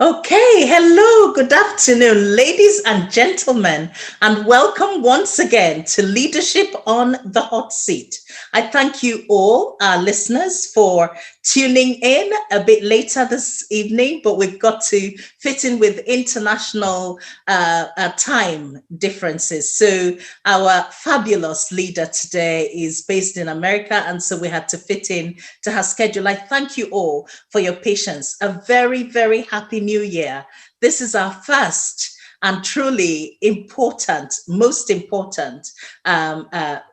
Okay, hello, good afternoon, ladies and gentlemen, and welcome once again to Leadership on the Hot Seat. I thank you all, our listeners, for tuning in a bit later this evening, but we've got to fit in with international time differences. So our fabulous leader today is based in America, and so we had to fit in to her schedule. I thank you all for your patience. A very, very happy new year. This is our first and truly important, most important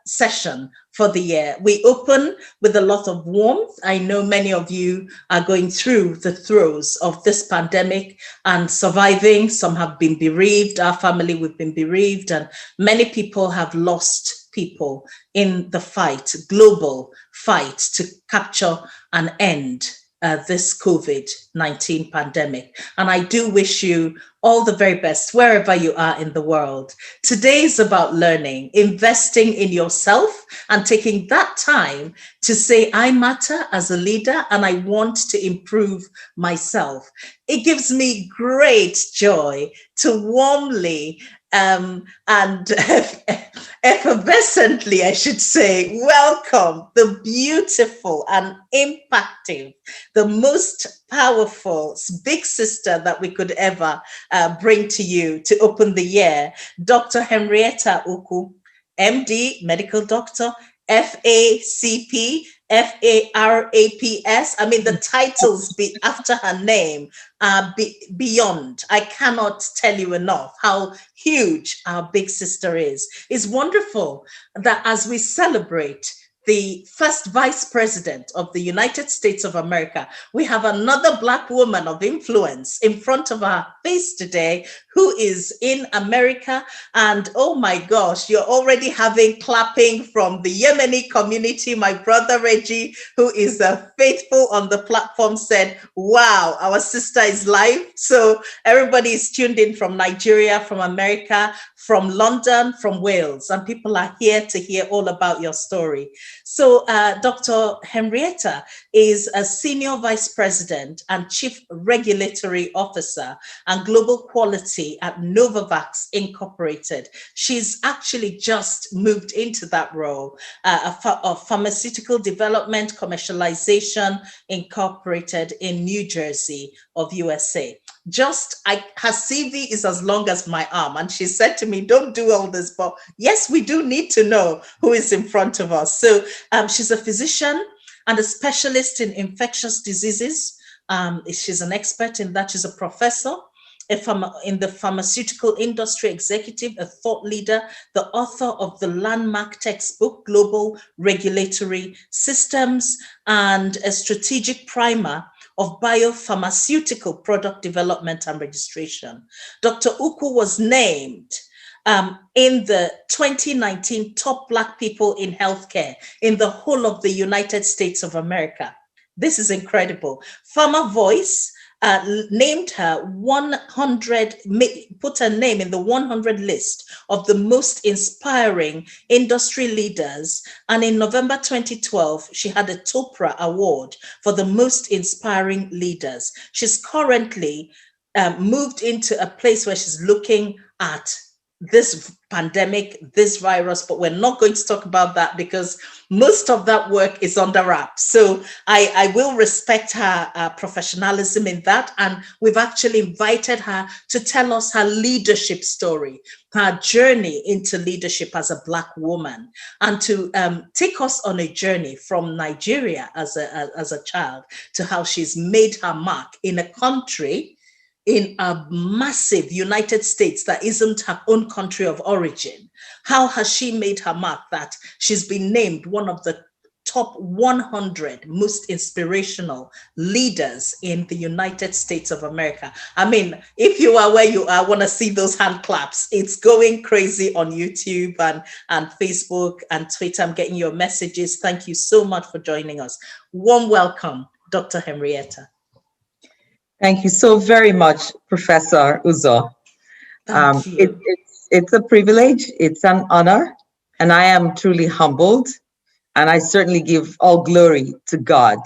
session for the year. We open with a lot of warmth. I know many of you are going through the throes of this pandemic and surviving. Some have been bereaved. Our family, we've been bereaved, and many people have lost people in the fight, global fight to capture and end this COVID-19 pandemic. And I do wish you all the very best wherever you are in the world. Today is about learning, investing in yourself, and taking that time to say, I matter as a leader and I want to improve myself. It gives me great joy to warmly and effervescently, I should say, welcome the beautiful and impacting, the most powerful big sister that we could ever bring to you to open the year, Dr. Henrietta Ukwu M.D, medical doctor, FACP, FARAPS. I mean, the titles be after her name are beyond. I cannot tell you enough how huge our big sister is. It's wonderful that as we celebrate the first vice president of the United States of America, we have another Black woman of influence in front of our face today who is in America. And oh my gosh, you're already having clapping from the Yemeni community. My brother Reggie, who is faithful on the platform, said, wow, our sister is live. So everybody is tuned in from Nigeria, from America, from London, from Wales, and people are here to hear all about your story. So Dr. Henrietta is a Senior Vice President and Chief Regulatory Officer and Global Quality at Novavax Incorporated. She's actually just moved into that role of Pharmaceutical Development Commercialization Incorporated in New Jersey of USA. Her CV is as long as my arm. And she said to me, don't do all this, but yes, we do need to know who is in front of us. So she's a physician and a specialist in infectious diseases. She's an expert in that. She's a professor in the pharmaceutical industry, executive, a thought leader, the author of the landmark textbook, Global Regulatory Systems, and a strategic primer of biopharmaceutical product development and registration. Dr. Ukwu was named in the 2019 top Black people in healthcare in the whole of the United States of America. This is incredible. Pharma Voice named her 100, put her name in the 100 list of the most inspiring industry leaders. And in November 2012, she had a Topra Award for the most inspiring leaders. She's currently moved into a place where she's looking at this pandemic, this virus, but we're not going to talk about that because most of that work is under wraps. So I will respect her professionalism in that. And we've actually invited her to tell us her leadership story, her journey into leadership as a Black woman, and to take us on a journey from Nigeria as a child to how she's made her mark in a country, in a massive United States that isn't her own country of origin. How has she made her mark that she's been named one of the top 100 most inspirational leaders in the United States of America? I mean, if you are where you are, I want to see those hand claps. It's going crazy on YouTube and Facebook and Twitter. I'm getting your messages. Thank you so much for joining us. Warm welcome, Dr. Henrietta. Thank you so very much, Professor Uzo. It's a privilege, it's an honor, and I am truly humbled, and I certainly give all glory to God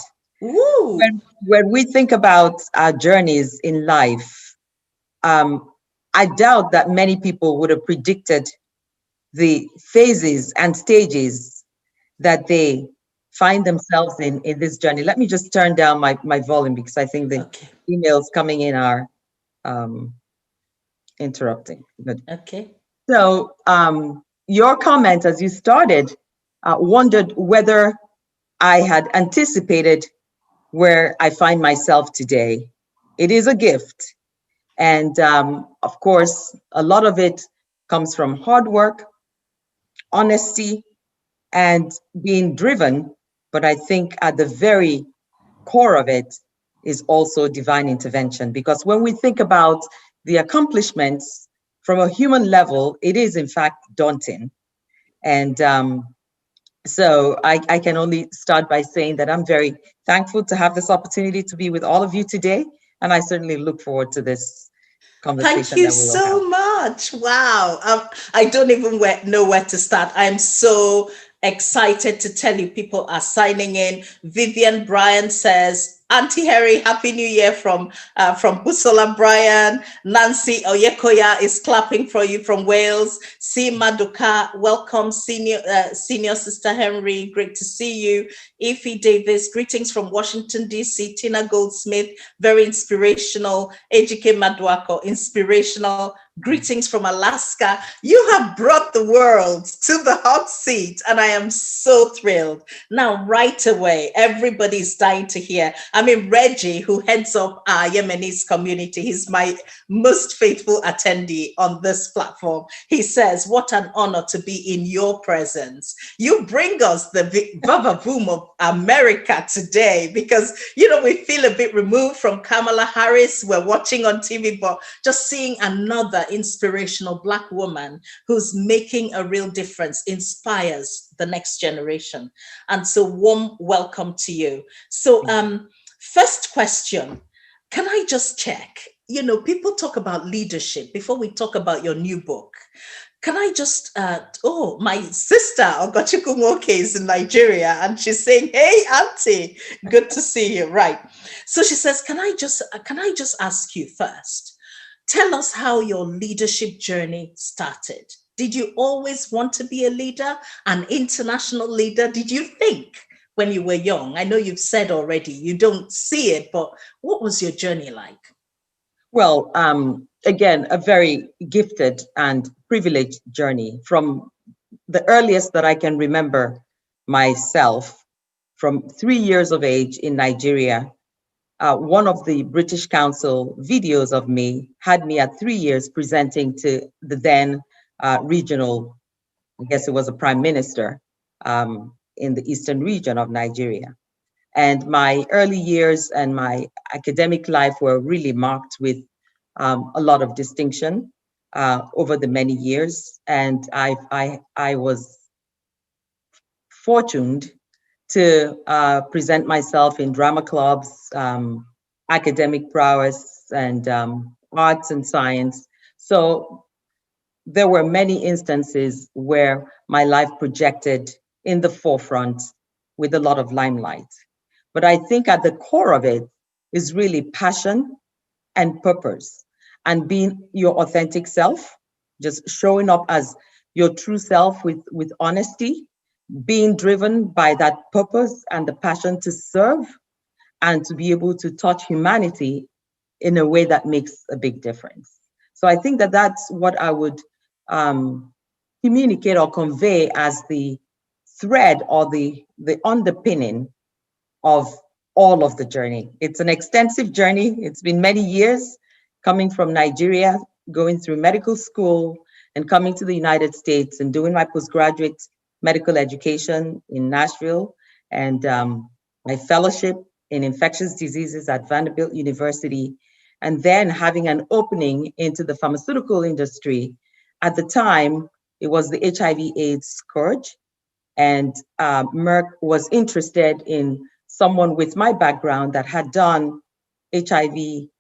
Ooh. When we think about our journeys in life, I doubt that many people would have predicted the phases and stages that they find themselves in this journey. Let me just turn down my volume because I think the Okay. emails coming in are um, interrupting. Good. Okay. So your comment as you started wondered whether I had anticipated where I find myself today. It is a gift. And of course, a lot of it comes from hard work, honesty, and being driven. But I think at the very core of it is also divine intervention. Because when we think about the accomplishments from a human level, it is in fact daunting. And so I can only start by saying that I'm very thankful to have this opportunity to be with all of you today. And I certainly look forward to this Thank conversation you that we will have. so much. Wow. I don't even know where to start. I'm so excited to tell you people are signing in. Vivian Bryan says, Auntie Harry, Happy New Year from Busola Bryan. Nancy Oyekoya is clapping for you from Wales. C. Maduka, welcome, senior Sister Henry. Great to see you. Ify Davis, greetings from Washington, D.C. Tina Goldsmith, very inspirational. Ejike Maduako, inspirational. Greetings from Alaska. You have brought the world to the hot seat, and I am so thrilled. Now, right away, everybody's dying to hear. I mean, Reggie, who heads up our Yemenis community, he's my most faithful attendee on this platform. He says, what an honor to be in your presence. You bring us the Baba Boom of America today because, we feel a bit removed from Kamala Harris. We're watching on TV, but just seeing another inspirational Black woman who's making a real difference inspires the next generation. And so warm welcome to you. So first question, can I just check? People talk about leadership before we talk about your new book. Can I just, my sister, Ogochukwu Nwoke, is in Nigeria, and she's saying, hey, Auntie, good to see you. Right. So she says, can I just ask you first, tell us how your leadership journey started. Did you always want to be a leader, an international leader? Did you think when you were young? I know you've said already you don't see it, but what was your journey like? Well, again, a very gifted and privileged journey from the earliest that I can remember myself, from 3 years of age in Nigeria. One of the British Council videos of me had me at 3 years presenting to the then regional, I guess it was a prime minister in the eastern region of Nigeria. And my early years and my academic life were really marked with a lot of distinction over the many years. And I was fortunate to present myself in drama clubs, academic prowess, and arts and science. So there were many instances where my life projected in the forefront with a lot of limelight. But I think at the core of it is really passion and purpose and being your authentic self, just showing up as your true self with honesty, being driven by that purpose and the passion to serve and to be able to touch humanity in a way that makes a big difference. So I think that that's what I would communicate or convey as the thread or the underpinning of all of the journey. It's an extensive journey. It's been many years coming from Nigeria, going through medical school, and coming to the United States and doing my postgraduate medical education in Nashville and my fellowship in infectious diseases at Vanderbilt University, and then having an opening into the pharmaceutical industry. At the time, it was the HIV/AIDS scourge, and Merck was interested in someone with my background that had done HIV/AIDS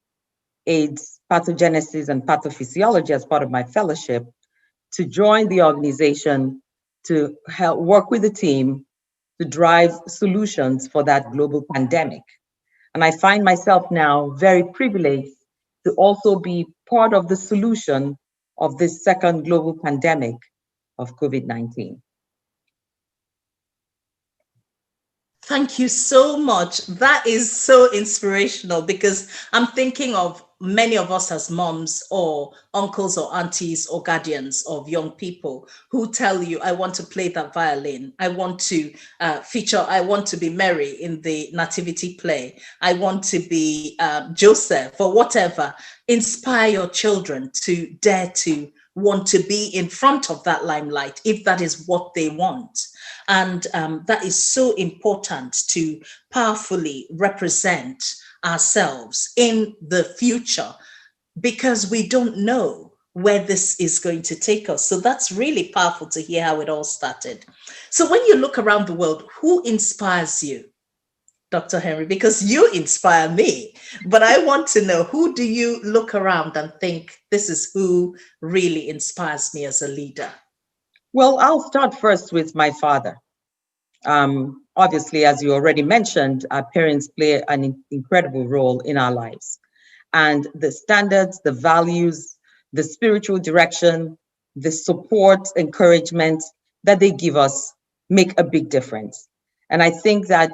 pathogenesis and pathophysiology as part of my fellowship to join the organization to help work with the team to drive solutions for that global pandemic. And I find myself now very privileged to also be part of the solution of this second global pandemic of COVID-19. Thank you so much. That is so inspirational because I'm thinking of many of us as moms or uncles or aunties or guardians of young people who tell you, I want to play that violin. I want to feature, I want to be Mary in the nativity play. I want to be Joseph or whatever. Inspire your children to dare to want to be in front of that limelight if that is what they want. And that is so important to powerfully represent ourselves in the future because we don't know where this is going to take us. So that's really powerful to hear how it all started. So when you look around the world, who inspires you, Dr. Henry? Because you inspire me, but I want to know, who do you look around and think this is who really inspires me as a leader? Well, I'll start first with my father. Obviously, as you already mentioned, our parents play an incredible role in our lives. And the standards, the values, the spiritual direction, the support, encouragement that they give us make a big difference. And I think that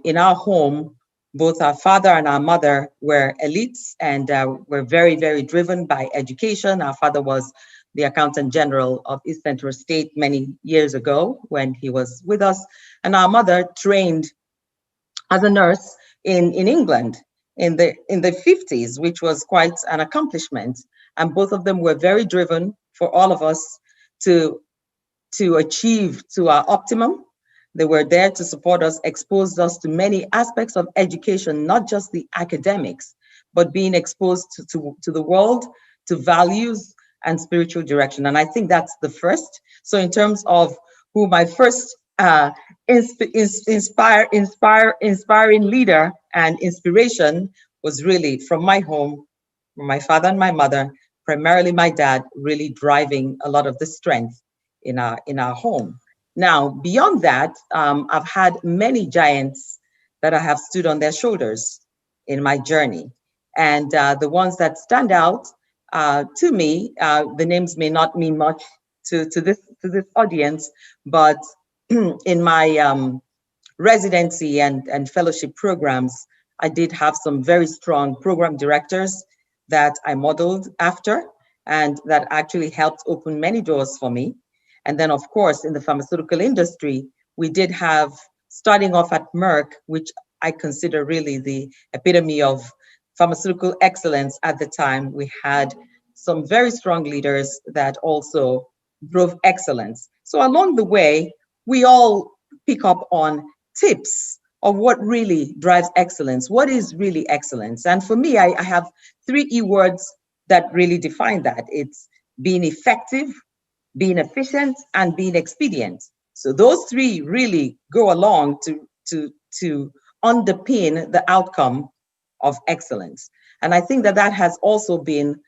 in our home, both our father and our mother were elites and were very, very driven by education. Our father was the Accountant General of East Central State many years ago when he was with us. And our mother trained as a nurse in England in the 50s, which was quite an accomplishment. And both of them were very driven for all of us to achieve to our optimum. They were there to support us, exposed us to many aspects of education, not just the academics, but being exposed to the world, to values and spiritual direction. And I think that's the first. So in terms of who my first inspiring leader and inspiration was really from my home, from my father and my mother, primarily my dad, really driving a lot of the strength in our home. Now, beyond that, I've had many giants that I have stood on their shoulders in my journey. And the ones that stand out to me, the names may not mean much to this audience, but in my residency and fellowship programs, I did have some very strong program directors that I modeled after and that actually helped open many doors for me. And then, of course, in the pharmaceutical industry, we did have, starting off at Merck, which I consider really the epitome of pharmaceutical excellence at the time, we had some very strong leaders that also drove excellence. So along the way, we all pick up on tips of what really drives excellence. What is really excellence? And for me, I have 3 E words that really define that. It's being effective, being efficient, and being expedient. So those 3 really go along to underpin the outcome of excellence. And I think that that has also been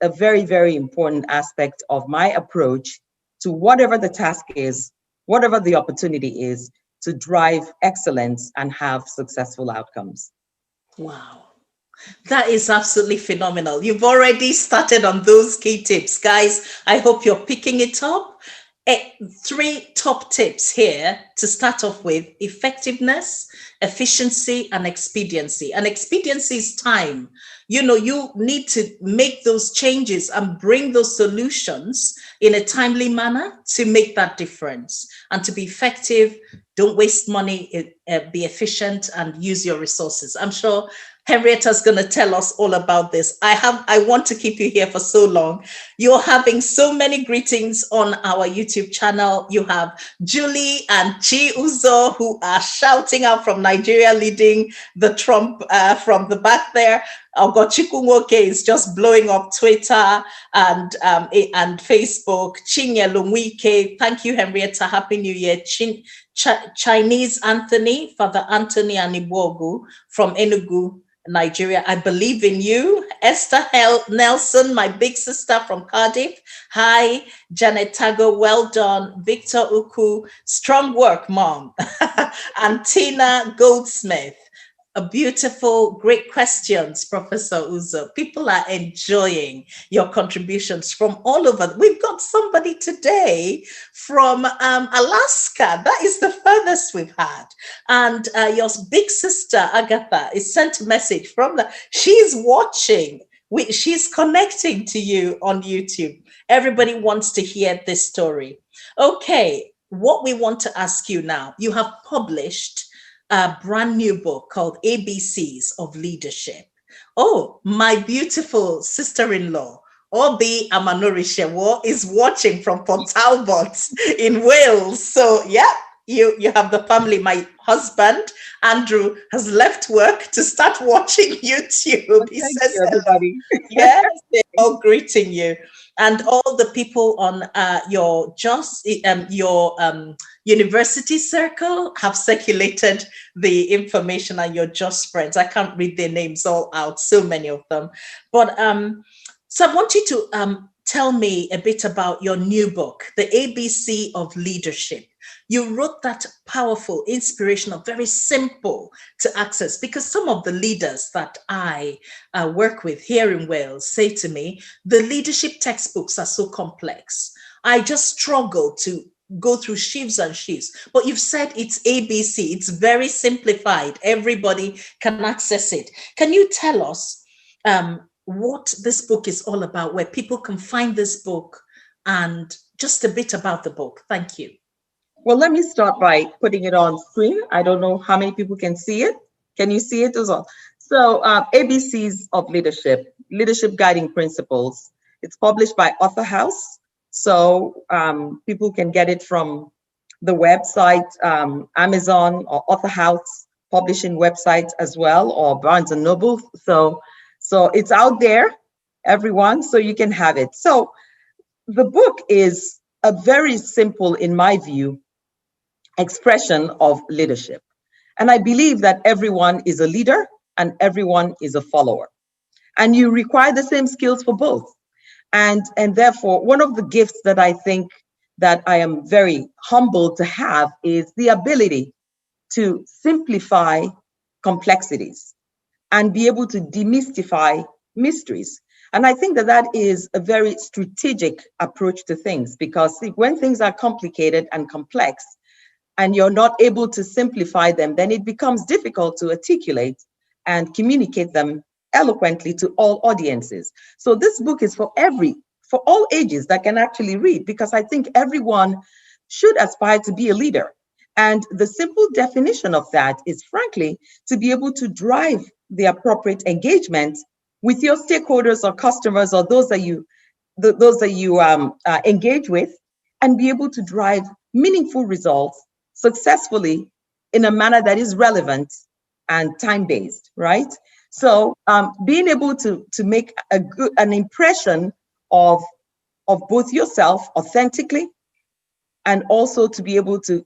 a very, very important aspect of my approach to whatever the task is, whatever the opportunity is, to drive excellence and have successful outcomes. Wow. That is absolutely phenomenal. You've already started on those key tips, guys. I hope you're picking it up. 3 top tips here to start off with: effectiveness, efficiency, and expediency. And expediency is time. You know, you need to make those changes and bring those solutions in a timely manner to make that difference. And to be effective, don't waste money, be efficient, and use your resources. I'm sure Henrietta's going to tell us all about this. I want to keep you here for so long. You're having so many greetings on our YouTube channel. You have Julie and Chi Uzo who are shouting out from Nigeria, leading the Trump from the back there. Ogochukwu Nwoke is just blowing up Twitter and Facebook. Chinye Lumwike, thank you, Henrietta. Happy New Year. Chinese Anthony, Father Anthony Anibogu from Enugu, Nigeria. I believe in you. Esther Nelson, my big sister from Cardiff. Hi, Janet Tago. Well done. Victor Uku. Strong work, mom. And Tina Goldsmith. A beautiful, great questions, Professor Uzo. People are enjoying your contributions from all over. We've got somebody today from Alaska. That is the furthest we've had. And your big sister, Agatha, is sent a message from the, she's watching. She's connecting to you on YouTube. Everybody wants to hear this story. Okay, what we want to ask you now, you have published a brand new book called ABCs of Leadership. Oh, my beautiful sister-in-law, OBE Amanorishewo, is watching from Port Talbot in Wales. So yeah, you have the family. My husband, Andrew, has left work to start watching YouTube. Well, He thank says you, everybody. yes, they're all greeting you. And all the people on your university circle have circulated the information, and your just friends. I can't read their names all out, so many of them. But so I want you to tell me a bit about your new book, The ABC of Leadership. You wrote that powerful, inspirational, very simple to access, because some of the leaders that I work with here in Wales say to me, the leadership textbooks are so complex. I just struggle to go through sheaves and sheaves. But you've said it's ABC, it's very simplified. Everybody can access it. Can you tell us what this book is all about, where people can find this book, and just a bit about the book? Thank you. Well, let me start by putting it on screen. I don't know how many people can see it. Can you see it as well? So ABCs of Leadership, Leadership Guiding Principles. It's published by Author House. So people can get it from the website, Amazon or Author House publishing websites as well, or Barnes and Noble. So it's out there, everyone, so you can have it. So the book is a very simple, in my view, expression of leadership. And I believe that everyone is a leader and everyone is a follower. And you require the same skills for both. And therefore, one of the gifts that I think that I am very humbled to have is the ability to simplify complexities and be able to demystify mysteries. And I think that that is a very strategic approach to things, because see, when things are complicated and complex, and you're not able to simplify them, then it becomes difficult to articulate and communicate them eloquently to all audiences. So this book is for all ages that can actually read, because I think everyone should aspire to be a leader. And the simple definition of that is, frankly, to be able to drive the appropriate engagement with your stakeholders or customers or those that you engage with, and be able to drive meaningful results successfully in a manner that is relevant and time-based, right? So being able to make an impression of both yourself authentically, and also to be able to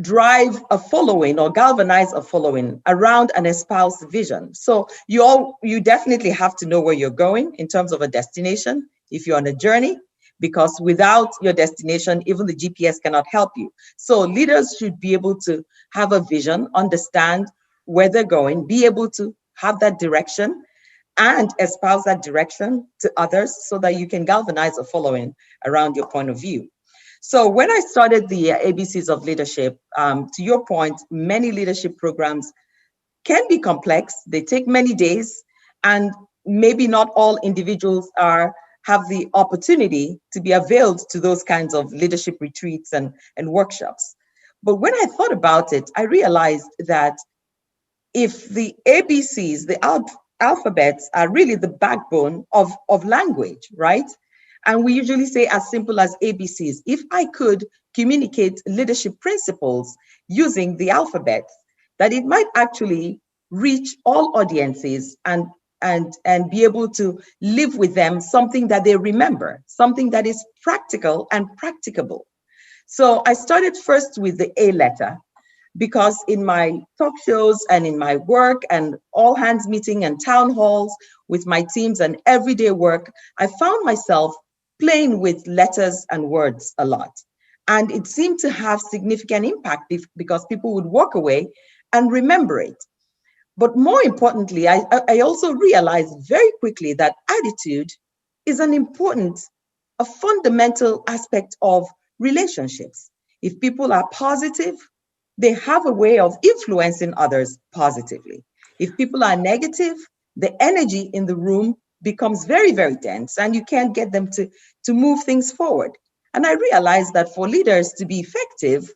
drive a following or galvanize a following around an espoused vision. So you definitely have to know where you're going in terms of a destination if you're on a journey, because without your destination, even the GPS cannot help you. So leaders should be able to have a vision, understand where they're going, be able to have that direction and espouse that direction to others so that you can galvanize a following around your point of view. So when I started the ABCs of Leadership, to your point, many leadership programs can be complex. They take many days, and maybe not all individuals have the opportunity to be availed to those kinds of leadership retreats and workshops. But when I thought about it, I realized that if the ABCs, the alphabets, are really the backbone of language, right? And we usually say as simple as ABCs. If I could communicate leadership principles using the alphabet, that it might actually reach all audiences and be able to live with them something that they remember, something that is practical and practicable. So I started first with the A letter, because in my talk shows and in my work and all hands meeting and town halls with my teams and everyday work, I found myself playing with letters and words a lot. And it seemed to have significant impact because people would walk away and remember it. But more importantly, I also realized very quickly that attitude is an important, a fundamental aspect of relationships. If people are positive, they have a way of influencing others positively. If people are negative, the energy in the room becomes very, very dense and you can't get them to move things forward. And I realized that for leaders to be effective,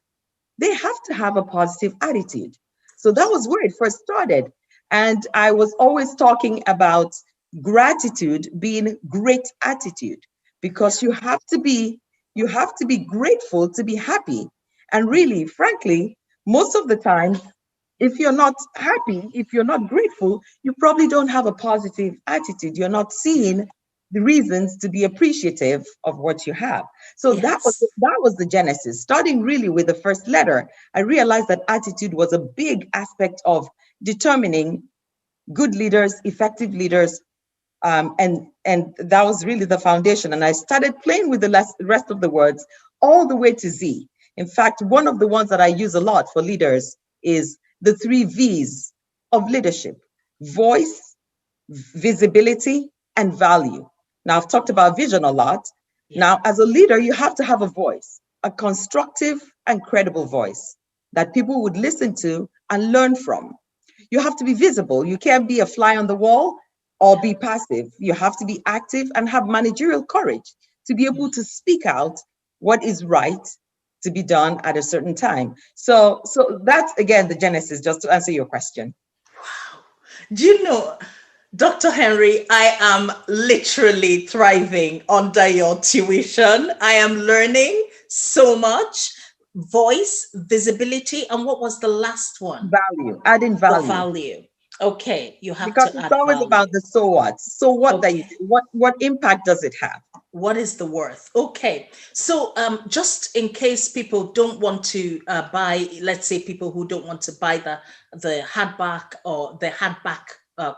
they have to have a positive attitude. So that was where it first started. And I was always talking about gratitude being great attitude, because you have to be grateful to be happy. And really, frankly, most of the time, if you're not happy, if you're not grateful, you probably don't have a positive attitude. You're not seeing the reasons to be appreciative of what you have. So that was Yes. that was the genesis. Starting really with the first letter, I realized that attitude was a big aspect of determining good leaders, effective leaders, and that was really the foundation. And I started playing with the rest of the words all the way to Z. In fact, one of the ones that I use a lot for leaders is the 3 V's of leadership: voice, visibility, and value. Now, I've talked about vision a lot. Yeah. Now, as a leader, you have to have a voice, a constructive and credible voice that people would listen to and learn from. You have to be visible. You can't be a fly on the wall or be passive. You have to be active and have managerial courage to be able to speak out what is right to be done at a certain time. So that's again the genesis, just to answer your question. Wow. Do you know, Dr. Henry, I am literally thriving under your tuition. I am learning so much. Voice, visibility, and what was the last one? Value, adding The value. value. Okay, you have Because to it's add always about value. the so what. So what that you Okay. do, what impact does it have? What is the worth? Okay. So just in case people don't want to buy, let's say people who don't want to buy the hardback or the hardback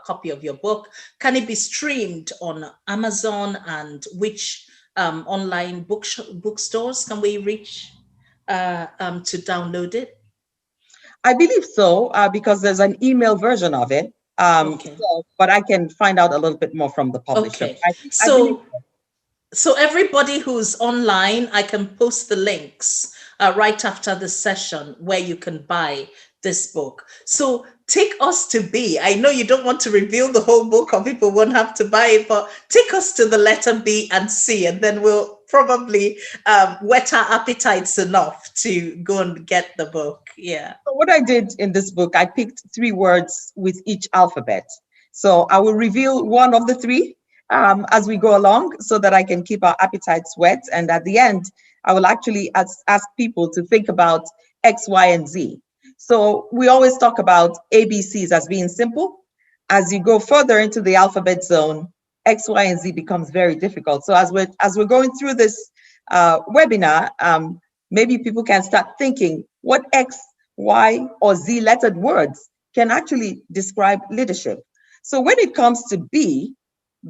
copy of your book, can it be streamed on Amazon, and which online bookstores can we reach to download it? I believe so, because there's an email version of it. Okay. But I can find out a little bit more from the publisher. Okay. I believe. So everybody who's online, I can post the links right after the session where you can buy this book. So take us to B. I know you don't want to reveal the whole book or people won't have to buy it, but take us to the letter B and C, and then we'll probably whet our appetites enough to go and get the book. Yeah. So what I did in this book, I picked 3 words with each alphabet. So I will reveal one of the 3 as we go along, so that I can keep our appetites wet. And at the end, I will actually ask people to think about X, Y, and Z. So we always talk about ABCs as being simple. As you go further into the alphabet zone, X, Y, and Z becomes very difficult. So as we're going through this webinar, maybe people can start thinking what X, Y, or Z lettered words can actually describe leadership. So when it comes to B,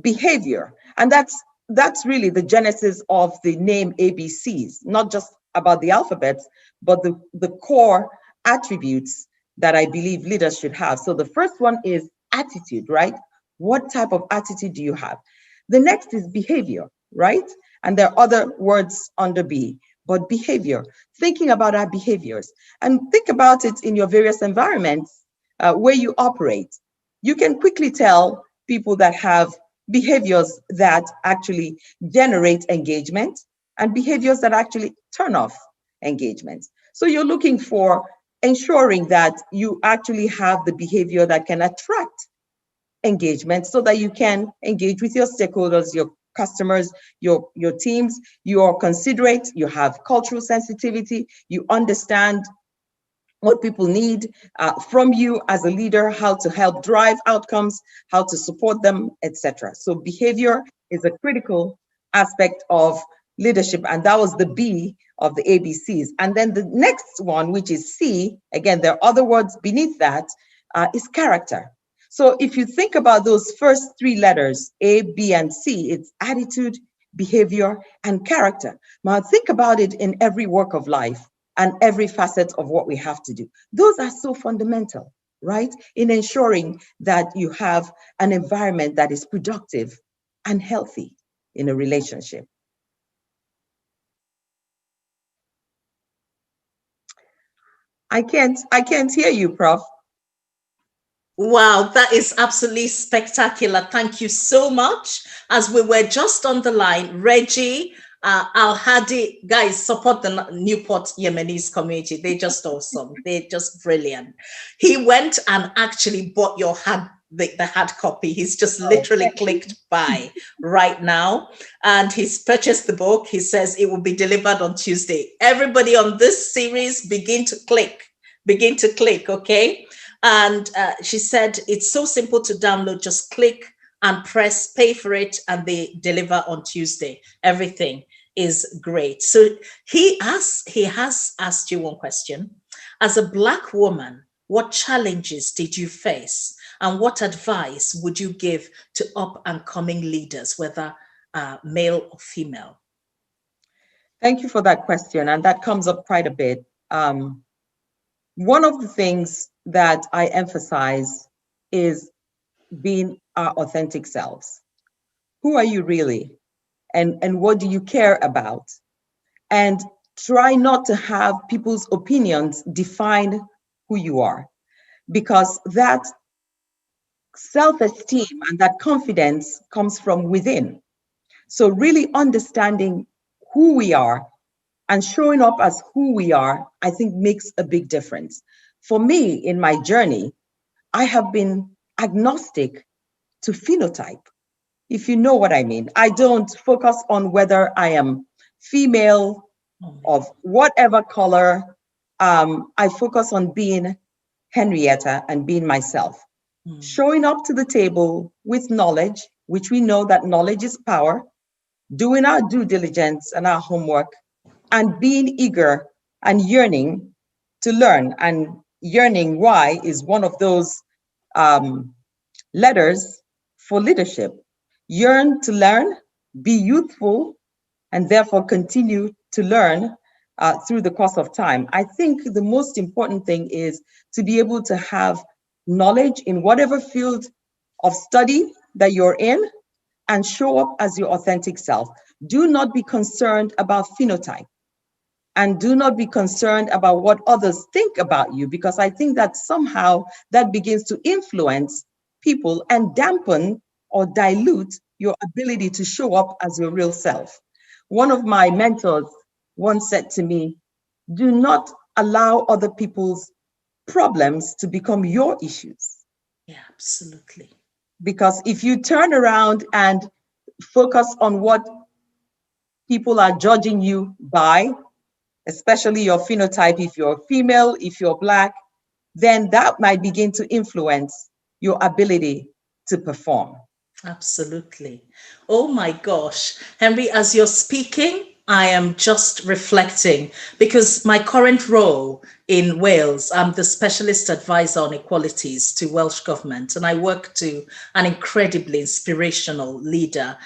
behavior, and that's really the genesis of the name ABCs, not just about the alphabets, but the core attributes that I believe leaders should have. So the first one is attitude, right? What type of attitude do you have? The next is behavior, right? And there are other words under B, but behavior, thinking about our behaviors, and think about it in your various environments where you operate. You can quickly tell people that have behaviors that actually generate engagement and behaviors that actually turn off engagement. So you're looking for ensuring that you actually have the behavior that can attract engagement, so that you can engage with your stakeholders, your customers, your teams. You are considerate, you have cultural sensitivity, you understand what people need from you as a leader, how to help drive outcomes, how to support them, etc. So behavior is a critical aspect of leadership, and that was the B of the ABCs. And then the next one, which is C, again, there are other words beneath that, is character. So if you think about those first three letters, A, B, and C, it's attitude, behavior, and character. Now think about it in every work of life and every facet of what we have to do. Those are so fundamental, right? In ensuring that you have an environment that is productive and healthy in a relationship. I can't hear you, Prof. Wow, that is absolutely spectacular. Thank you so much. As we were just on the line, Reggie, Al Hadi, guys, support the Newport Yemenis community. They're just awesome. They're just brilliant. He went and actually bought your the hard copy. He's just literally clicked buy right now, and he's purchased the book. He says it will be delivered on Tuesday. Everybody on this series, begin to click, okay? And she said, it's so simple to download. Just click and press pay for it, and they deliver on Tuesday. Everything is great. So he has asked you one question. As a Black woman, what challenges did you face? And what advice would you give to up and coming leaders, whether male or female? Thank you for that question. And that comes up quite a bit. One of the things that I emphasize is being our authentic selves. Who are you really? And what do you care about? And try not to have people's opinions define who you are, because that self-esteem and that confidence comes from within. So really understanding who we are and showing up as who we are, I think makes a big difference. For me, in my journey, I have been agnostic to phenotype, if you know what I mean. I don't focus on whether I am female, of whatever color. I focus on being Henrietta and being myself. Showing up to the table with knowledge, which we know that knowledge is power, doing our due diligence and our homework, and being eager and yearning to learn. And yearning, Y, is one of those letters for leadership. Yearn to learn, be youthful, and therefore continue to learn through the course of time. I think the most important thing is to be able to have knowledge in whatever field of study that you're in and show up as your authentic self. Do not be concerned about phenotype, and do not be concerned about what others think about you, because I think that somehow that begins to influence people and dampen or dilute your ability to show up as your real self. One of my mentors once said to me, do not allow other people's problems to become your issues. Yeah, absolutely. Because if you turn around and focus on what people are judging you by, especially your phenotype, if you're female, if you're Black, then that might begin to influence your ability to perform. Absolutely. Oh my gosh. Henry, as you're speaking, I am just reflecting, because my current role in Wales, I'm the specialist advisor on equalities to Welsh Government, and I work to an incredibly inspirational leader.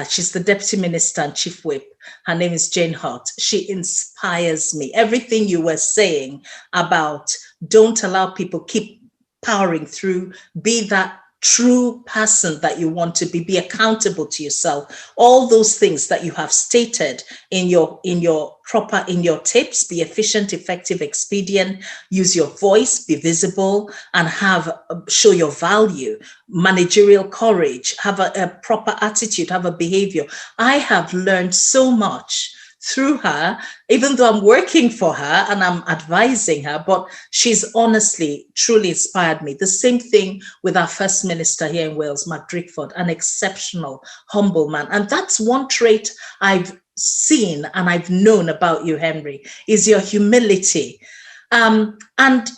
She's the Deputy Minister and Chief Whip. Her name is Jane Hart. She inspires me. Everything you were saying about don't allow people, keep powering through, be that true person that you want to be accountable to yourself, all those things that you have stated in your tips, be efficient, effective, expedient, use your voice, be visible, and show your value, managerial courage, have a proper attitude, have a behavior. I have learned so much through her, even though I'm working for her and I'm advising her, but she's honestly, truly inspired me. The same thing with our First Minister here in Wales, Mark Drakeford, an exceptional, humble man. And that's one trait I've seen and I've known about you, Henry, is your humility. And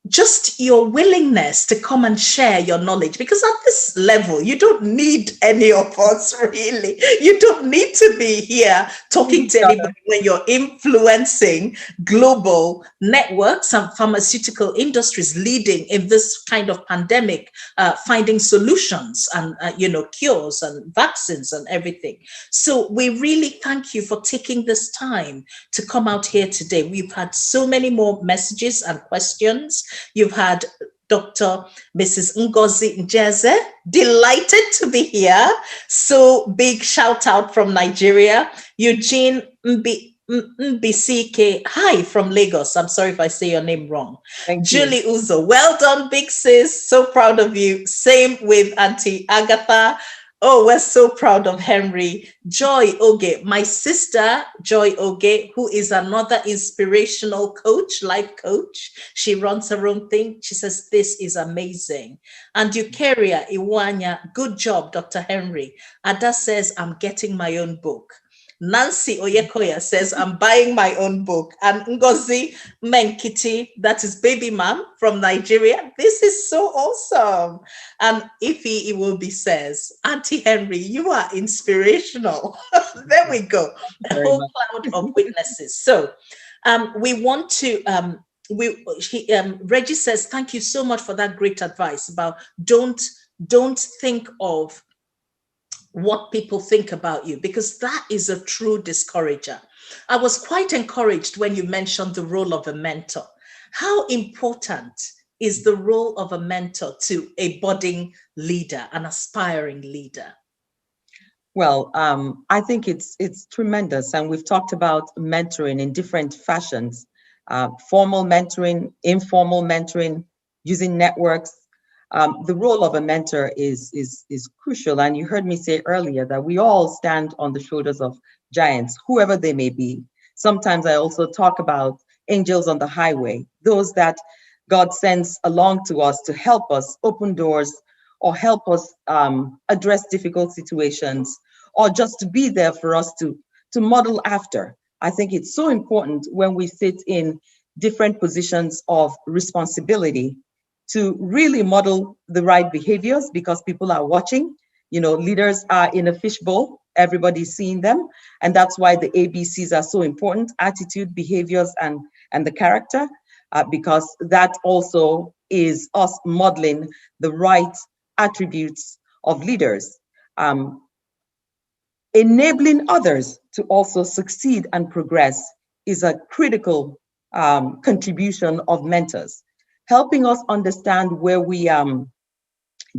just your willingness to come and share your knowledge, because at this level you don't need any of us, really. You don't need to be here talking to anybody when you're influencing global networks and pharmaceutical industries, leading in this kind of pandemic, finding solutions and cures and vaccines and everything. So we really thank you for taking this time to come out here today. We've had so many more messages and questions. You've had Dr. Mrs. Ngozi Njeze, delighted to be here. So big shout out from Nigeria. Eugene Mbisike, hi from Lagos. I'm sorry if I say your name wrong. Thank you. Julie Uzo, well done, big sis. So proud of you. Same with Auntie Agatha. Oh, we're so proud of Henry. Joy Oge, my sister, Joy Oge, who is another inspirational coach, life coach. She runs her own thing. She says, this is amazing. And Eukaria Iwanya, good job, Dr. Henry. Ada says, I'm getting my own book. Nancy Oyekoya says, I'm buying my own book. And Ngozi Menkiti, that is baby mom from Nigeria. This is so awesome. And Ifi Iwobi says, Auntie Henry, you are inspirational. There we go. A whole cloud of witnesses. So we want to, Reggie says, thank you so much for that great advice about don't think of what people think about you, because that is a true discourager. I was quite encouraged when you mentioned the role of a mentor. How important is the role of a mentor to a budding leader, an aspiring leader? Well, I think it's tremendous, and we've talked about mentoring in different fashions: formal mentoring, informal mentoring, using networks. The role of a mentor is crucial. And you heard me say earlier that we all stand on the shoulders of giants, whoever they may be. Sometimes I also talk about angels on the highway, those that God sends along to us to help us open doors or help us address difficult situations, or just to be there for us to model after. I think it's so important when we sit in different positions of responsibility to really model the right behaviors, because people are watching. Leaders are in a fishbowl, everybody's seeing them. And that's why the ABCs are so important: attitude, behaviors, and the character, because that also is us modeling the right attributes of leaders. Enabling others to also succeed and progress is a critical contribution of mentors, helping us understand where we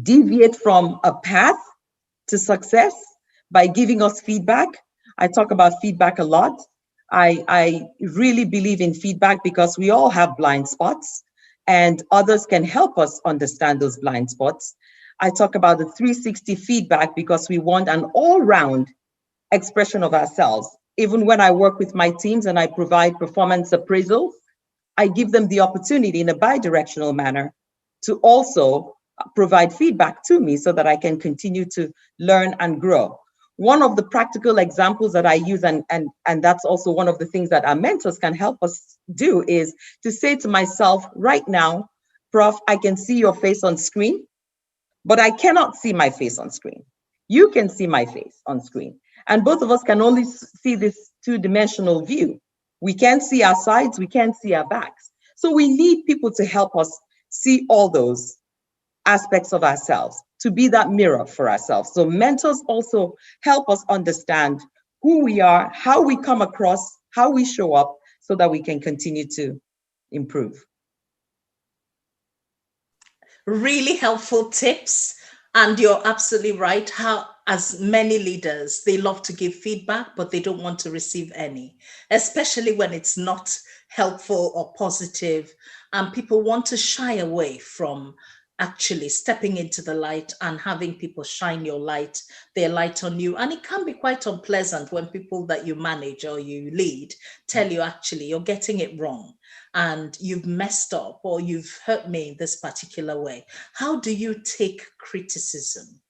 deviate from a path to success by giving us feedback. I talk about feedback a lot. I really believe in feedback because we all have blind spots, and others can help us understand those blind spots. I talk about the 360 feedback because we want an all-round expression of ourselves. Even when I work with my teams and I provide performance appraisals, I give them the opportunity in a bi-directional manner to also provide feedback to me so that I can continue to learn and grow. One of the practical examples that I use, and that's also one of the things that our mentors can help us do, is to say to myself, right now, Prof, I can see your face on screen, but I cannot see my face on screen. You can see my face on screen. And both of us can only see this two-dimensional view. We can't see our sides, we can't see our backs. So we need people to help us see all those aspects of ourselves, to be that mirror for ourselves. So mentors also help us understand who we are, how we come across, how we show up, so that we can continue to improve. Really helpful tips. And you're absolutely right. How, as many leaders, they love to give feedback, but they don't want to receive any, especially when it's not helpful or positive. And people want to shy away from actually stepping into the light and having people shine their light on you. And it can be quite unpleasant when people that you manage or you lead tell you, actually, you're getting it wrong and you've messed up or you've hurt me in this particular way. How do you take criticism?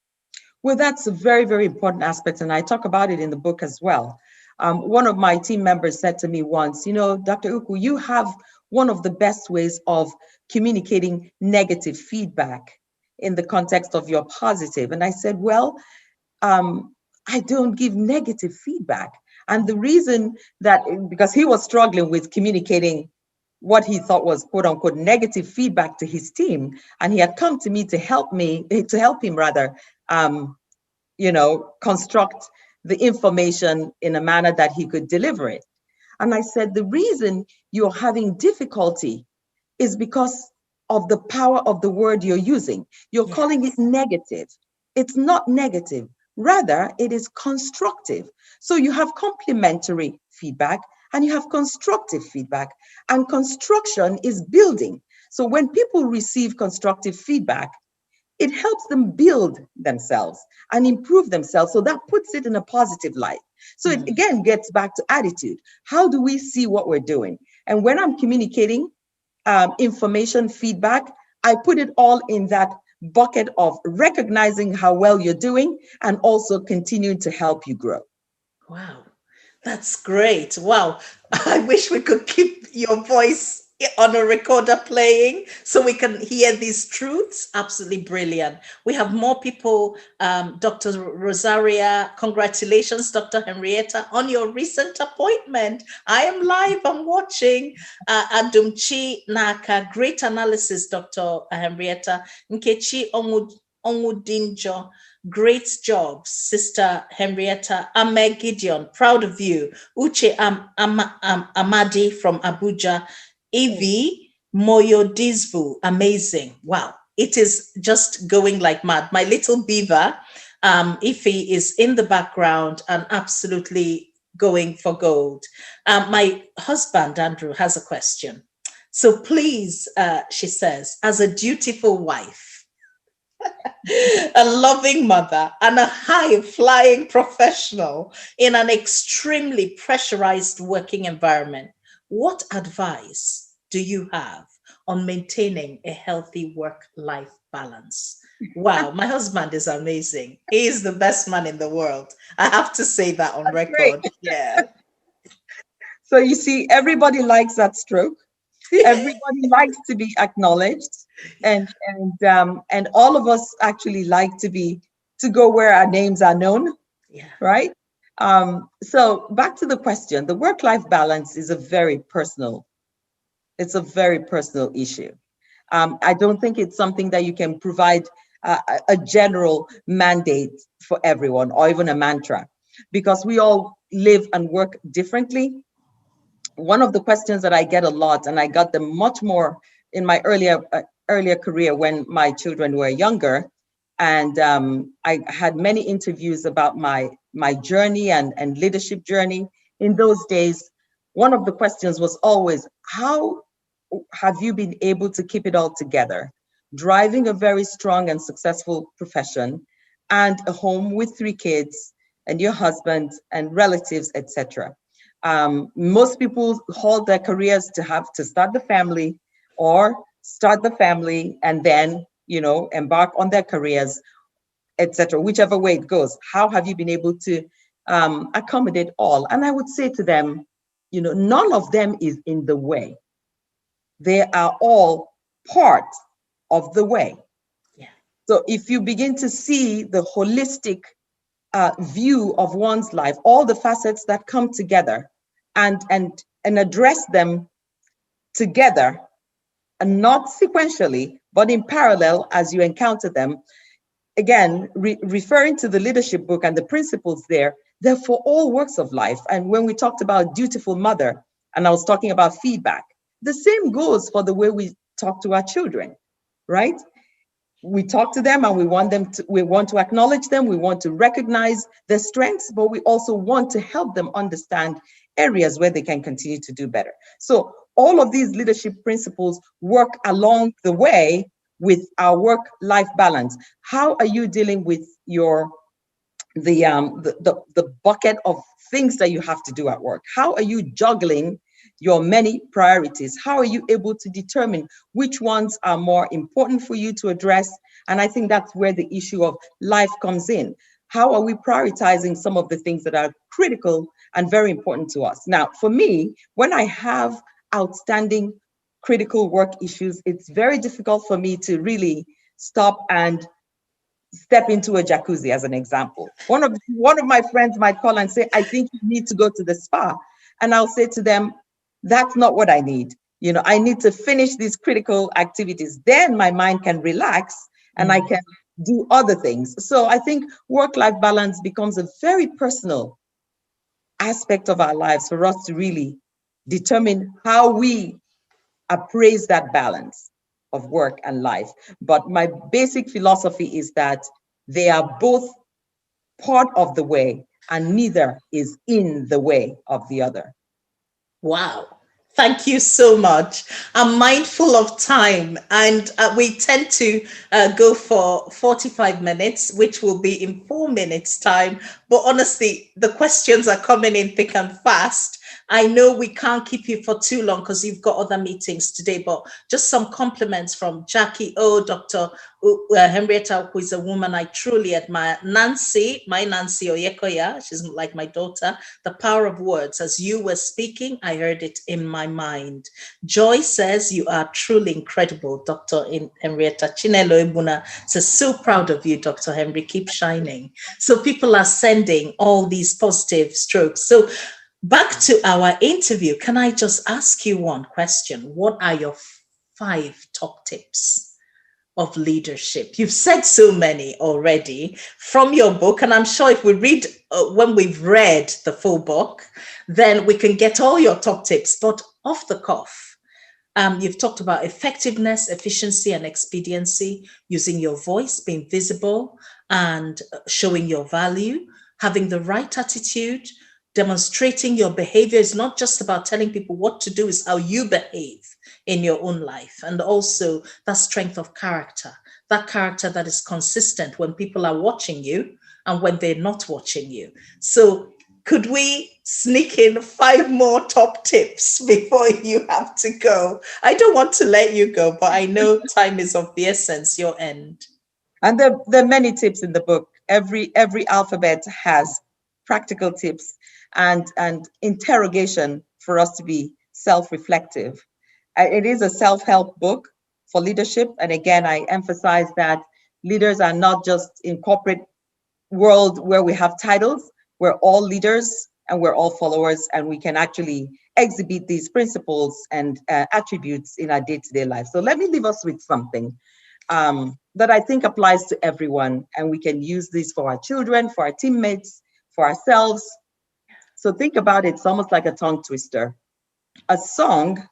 Well, that's a very, very important aspect, and I talk about it in the book as well. One of my team members said to me once, Dr. Ukwu, you have one of the best ways of communicating negative feedback in the context of your positive. And I said, well, I don't give negative feedback. And the reason that, because he was struggling with communicating what he thought was quote unquote negative feedback to his team. And he had come to me to help him rather, construct the information in a manner that he could deliver it. And I said, the reason you're having difficulty is because of the power of the word you're using. You're calling it Yes. negative. It's not negative. Rather, it is constructive. So you have complimentary feedback and you have constructive feedback. And construction is building. So when people receive constructive feedback, it helps them build themselves and improve themselves. So that puts it in a positive light. So it Mm. again gets back to attitude. How do we see what we're doing? And when I'm communicating information, feedback, I put it all in that bucket of recognizing how well you're doing and also continuing to help you grow. Wow, that's great. Wow. I wish we could keep your voice on a recorder playing so we can hear these truths. Absolutely brilliant. We have more people. Dr. Rosaria, congratulations, Dr. Henrietta, on your recent appointment. I am live, I'm watching. Adumchi Naka, great analysis, Dr. Henrietta. Nkechi Onwudinjo, great job, Sister Henrietta. Ame Gideon, proud of you. Uche Amadi from Abuja. Evie Moyodizvu, amazing. Wow. It is just going like mad. My little beaver, Ife, is in the background and absolutely going for gold. My husband, Andrew, has a question. So please, she says, as a dutiful wife, a loving mother, and a high flying professional in an extremely pressurized working environment, what advice do you have on maintaining a healthy work life balance? Wow, my husband is amazing. He is the best man in the world. I have to say that on Great. record. Yeah. So you see, everybody likes that stroke. Everybody likes to be acknowledged, and all of us actually like to go where our names are known, Yeah. right? So back to the question, the work-life balance is it's a very personal issue. I don't think it's something that you can provide a general mandate for everyone or even a mantra, because we all live and work differently. One of the questions that I get a lot, and I got them much more in my earlier career when my children were younger, and I had many interviews about my journey and leadership journey. In those days, one of the questions was always, how have you been able to keep it all together, driving a very strong and successful profession and a home with 3 kids and your husband and relatives, etc. Most people hold their careers to have to start the family or start the family and then, embark on their careers, etc. Whichever way it goes. How have you been able to accommodate all? And I would say to them, none of them is in the way. They are all part of the way. Yeah. So if you begin to see the holistic view of one's life, all the facets that come together, and address them together, and not sequentially, but in parallel as you encounter them. Again, referring to the leadership book and the principles there, they're for all works of life. And when we talked about dutiful mother, and I was talking about feedback, the same goes for the way we talk to our children, right? We talk to them and we want to acknowledge them, we want to recognize their strengths, but we also want to help them understand areas where they can continue to do better. So all of these leadership principles work along the way with our work-life balance. How are you dealing with the bucket of things that you have to do at work? How are you juggling your many priorities? How are you able to determine which ones are more important for you to address? And I think that's where the issue of life comes in. How are we prioritizing some of the things that are critical and very important to us? Now, for me, when I have outstanding critical work issues, it's very difficult for me to really stop and step into a jacuzzi, as an example. One of my friends might call and say, I think you need to go to the spa. And I'll say to them, that's not what I need. I need to finish these critical activities. Then my mind can relax and I can do other things. So I think work-life balance becomes a very personal aspect of our lives for us to really determine how we appraise that balance of work and life. But my basic philosophy is that they are both part of the way and neither is in the way of the other. Wow. Thank you so much. I'm mindful of time, and we tend to go for 45 minutes, which will be in 4 minutes' time. But honestly, the questions are coming in thick and fast. I know we can't keep you for too long because you've got other meetings today, but just some compliments from Jackie O, Dr. Henrietta, who is a woman I truly admire. Nancy, my Nancy Oyekoya, she's like my daughter. The power of words. As you were speaking, I heard it in my mind. Joy says, you are truly incredible, Dr. Henrietta. Chinelo Ebuna says, so proud of you, Dr. Henry. Keep shining. So people are sending all these positive strokes. So back to our interview. Can I just ask you one question? What are your 5 top tips of leadership? You've said so many already from your book, and I'm sure if we read, when we've read the full book, then we can get all your top tips. But off the cuff, you've talked about effectiveness, efficiency, and expediency, using your voice, being visible, and showing your value, having the right attitude, demonstrating your behavior. Is not just about telling people what to do, is how you behave in your own life. And also that strength of character, that character that is consistent when people are watching you and when they're not watching you. So could we sneak in 5 more top tips before you have to go? I don't want to let you go, but I know time is of the essence, your end. And there are many tips in the book. Every alphabet has practical tips and interrogation for us to be self-reflective. It is a self-help book for leadership. And again, I emphasize that leaders are not just in corporate world where we have titles. We're all leaders and we're all followers, and we can actually exhibit these principles and attributes in our day-to-day life. So let me leave us with something that I think applies to everyone, and we can use this for our children, for our teammates, for ourselves. So think about it, it's almost like a tongue twister. A song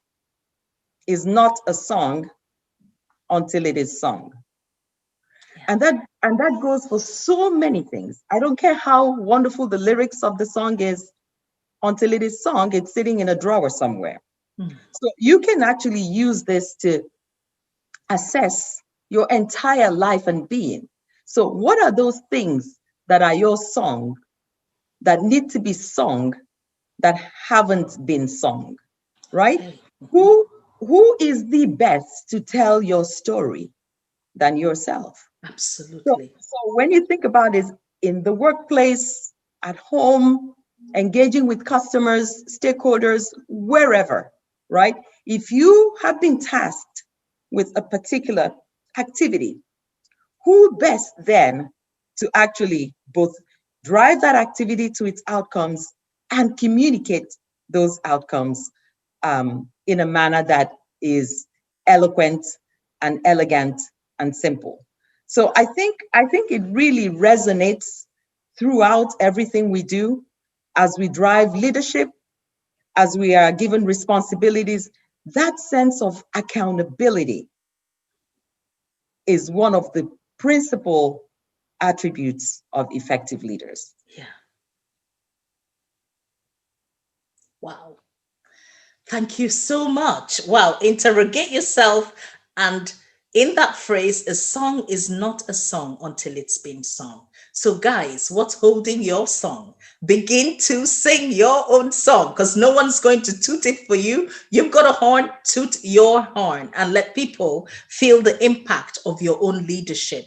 is not a song until it is sung. And that goes for so many things. I don't care how wonderful the lyrics of the song is, until it is sung, it's sitting in a drawer somewhere. So you can actually use this to assess your entire life and being. So what are those things that are your song that need to be sung that haven't been sung, right? Who is the best to tell your story than yourself? Absolutely. So when you think about it, in the workplace, at home, engaging with customers, stakeholders, wherever, right? If you have been tasked with a particular activity, who best then to actually both drive that activity to its outcomes and communicate those outcomes in a manner that is eloquent and elegant and simple. So I think it really resonates throughout everything we do as we drive leadership, as we are given responsibilities. That sense of accountability is one of the principal attributes of effective leaders. Yeah. Wow. Thank you so much. Wow. Interrogate yourself. And in that phrase, a song is not a song until it's been sung. So guys, what's holding your song? Begin to sing your own song, because no one's going to toot it for you. You've got a horn, toot your horn and let people feel the impact of your own leadership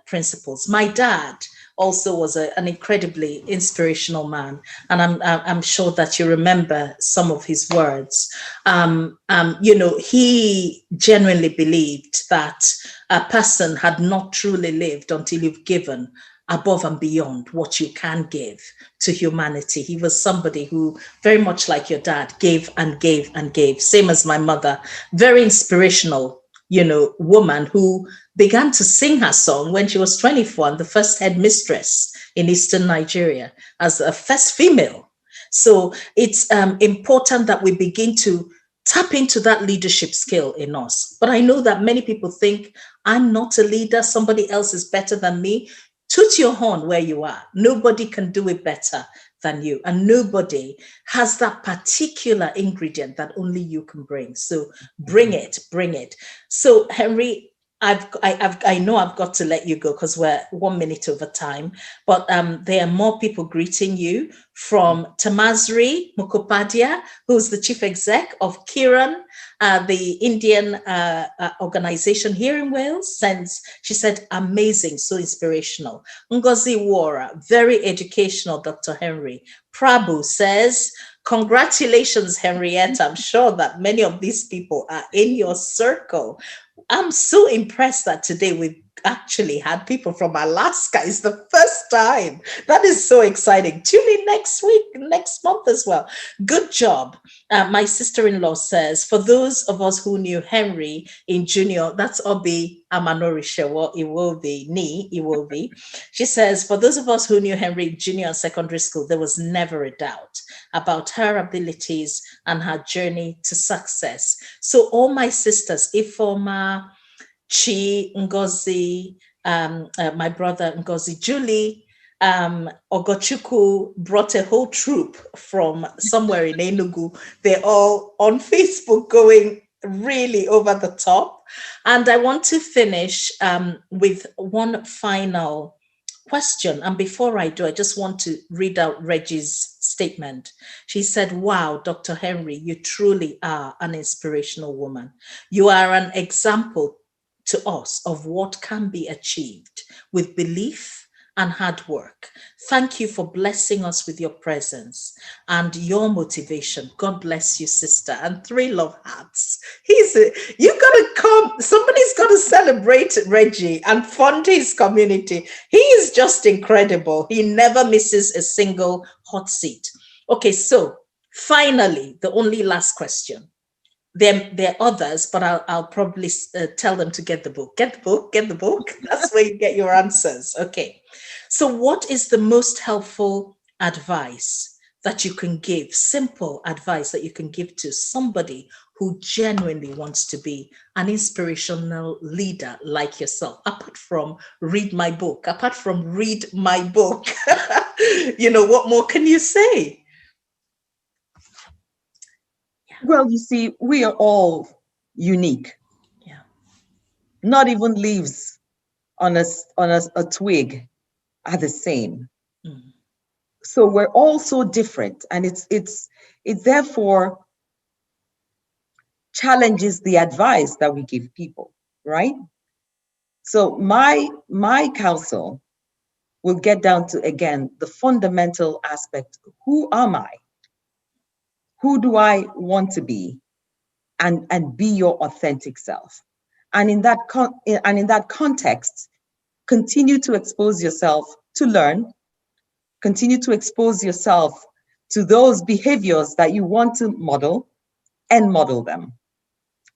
principles. My dad also was an incredibly inspirational man, and I'm sure that you remember some of his words. He genuinely believed that a person had not truly lived until you've given above and beyond what you can give to humanity. He was somebody who, very much like your dad, gave and gave and gave, same as my mother. Very inspirational, woman who began to sing her song when she was 24 and the first headmistress in Eastern Nigeria as a first female. So it's important that we begin to tap into that leadership skill in us. But I know that many people think, I'm not a leader, somebody else is better than me. Toot your horn where you are. Nobody can do it better than you, and nobody has that particular ingredient that only you can bring. So bring it, bring it. So Henry, I know I've got to let you go because we're 1 minute over time, but there are more people greeting you, from Tamasri Mukhopadhyay, who's the chief exec of Kiran, the Indian organization here in Wales. She said, amazing, so inspirational. Ngozi Wara, very educational, Dr. Henry. Prabhu says, congratulations, Henrietta. I'm sure that many of these people are in your circle. I'm so impressed that today we've actually had people from Alaska. It's the first time. That is so exciting. Tune in next week, next month as well. Good job. My sister-in-law says, for those of us who knew Henry in junior, that's OBE Amanorishewo Iwobi. She says, for those of us who knew Henry in junior and secondary school, there was never a doubt about her abilities and her journey to success. So all my sisters, Ifoma, Chi, Ngozi, my brother Ngozi, Julie, Ogochukwu brought a whole troop from somewhere in Enugu. They're all on Facebook going really over the top. And I want to finish with one final question. And before I do, I just want to read out Reggie's statement. She said, wow, Dr. Henry, you truly are an inspirational woman. You are an example to us of what can be achieved with belief and hard work. Thank you for blessing us with your presence and your motivation. God bless you, sister. And 3 love hearts. You gotta come. Somebody's got to celebrate Reggie and fund his community. He is just incredible. He never misses a single hot seat. Okay, so finally, the only last question. There are others, but I'll probably tell them to get the book. Get the book, get the book. That's where you get your answers. Okay. So what is the most helpful advice that you can give, simple advice that you can give to somebody who genuinely wants to be an inspirational leader like yourself, apart from read my book, what more can you say? Well, you see, we are all unique. Yeah. Not even leaves on a twig are the same. Mm. So we're all so different, and it's therefore challenges the advice that we give people, right? So my counsel will get down to, again, the fundamental aspect. Who am I? Who do I want to be? And be your authentic self. And in that context, continue to expose yourself to learn, continue to expose yourself to those behaviors that you want to model, and model them.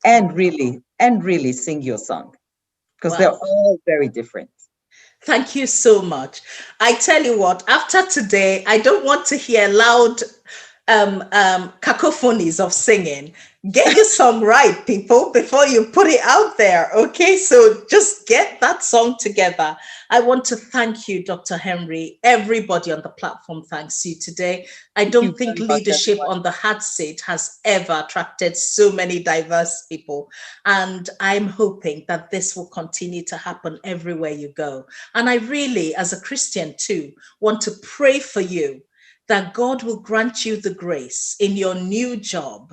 And really sing your song, because wow, they're all very different. Thank you so much. I tell you what, after today, I don't want to hear loud cacophonies of singing. Get your song right, people, before you put it out there. Okay, so just get that song together. I want to thank you, Dr. Henry. Everybody on the platform thanks you today. I don't think leadership on the hard seat has ever attracted so many diverse people. And I'm hoping that this will continue to happen everywhere you go. And I really, as a Christian too, want to pray for you that God will grant you the grace in your new job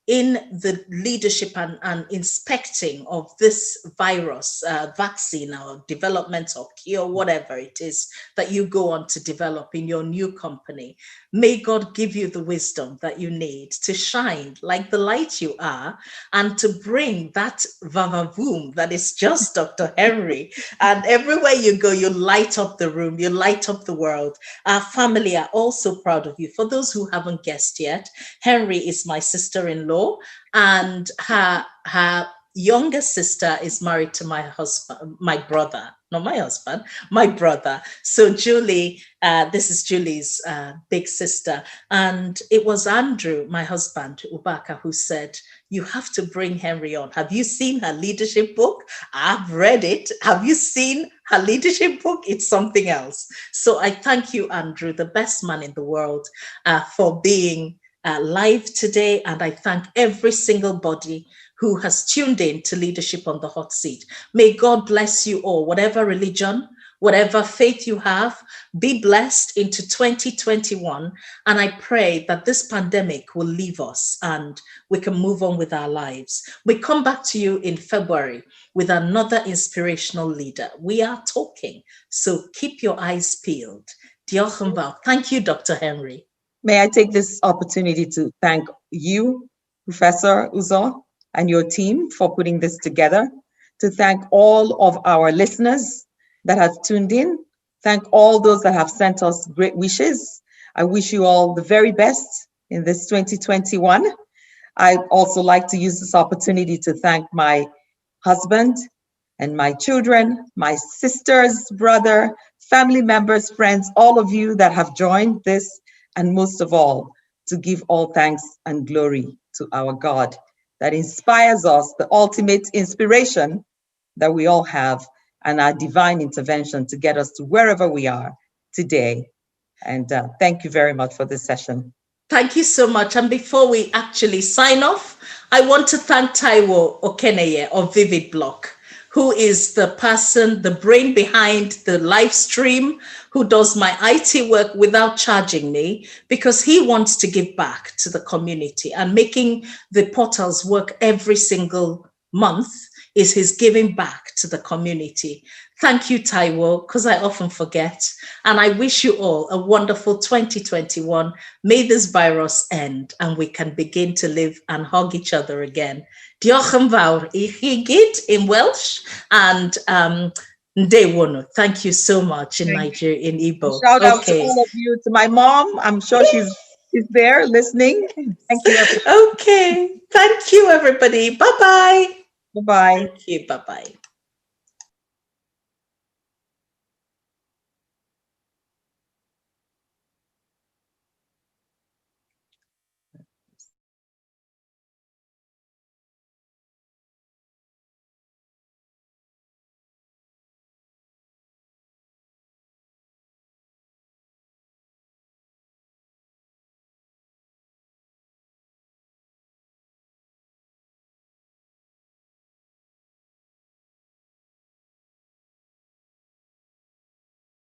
in the leadership and inspecting of this virus, vaccine or development or cure, whatever it is that you go on to develop in your new company. May God give you the wisdom that you need to shine like the light you are, and to bring that vavavoom that is just Dr. Henry. And everywhere you go, you light up the room, you light up the world. Our family are also proud of you. For those who haven't guessed yet, Henry is my sister-in-law, and her younger sister is married to my husband, my brother, not my husband, my brother. So Julie, this is Julie's big sister. And it was Andrew, my husband, Ubaka, who said, you have to bring Henry on. Have you seen her leadership book? I've read it. Have you seen her leadership book? It's something else. So I thank you, Andrew, the best man in the world, for being live today. And I thank every single body who has tuned in to Leadership on the Hot Seat. May God bless you all, whatever religion, whatever faith you have, be blessed into 2021. And I pray that this pandemic will leave us and we can move on with our lives. We come back to you in February with another inspirational leader. We are talking, so keep your eyes peeled. Thank you, Dr. Henry. May I take this opportunity to thank you, Professor Uzo, and your team for putting this together, to thank all of our listeners that have tuned in, thank all those that have sent us great wishes. I wish you all the very best in this 2021. I'd also like to use this opportunity to thank my husband and my children, my sisters, brother, family members, friends, all of you that have joined this, and most of all, to give all thanks and glory to our God that inspires us, the ultimate inspiration that we all have, and our divine intervention to get us to wherever we are today. And thank you very much for this session. Thank you so much. And before we actually sign off, I want to thank Taiwo Okeneye of Vivid Block, who is the person, the brain behind the live stream, who does my IT work without charging me, because he wants to give back to the community, and making the portals work every single month is his giving back to the community. Thank you, Taiwo, because I often forget. And I wish you all a wonderful 2021. May this virus end and we can begin to live and hug each other again. Diolch yn fawr I chi gyd in Welsh, and Ndewono. Thank you so much in Nigeria, in Igbo. Shout out to all of you, to my mom. I'm sure she's there listening. Thank you, everybody. Okay. Thank you, everybody. Bye-bye. Bye-bye. Thank you. Bye-bye.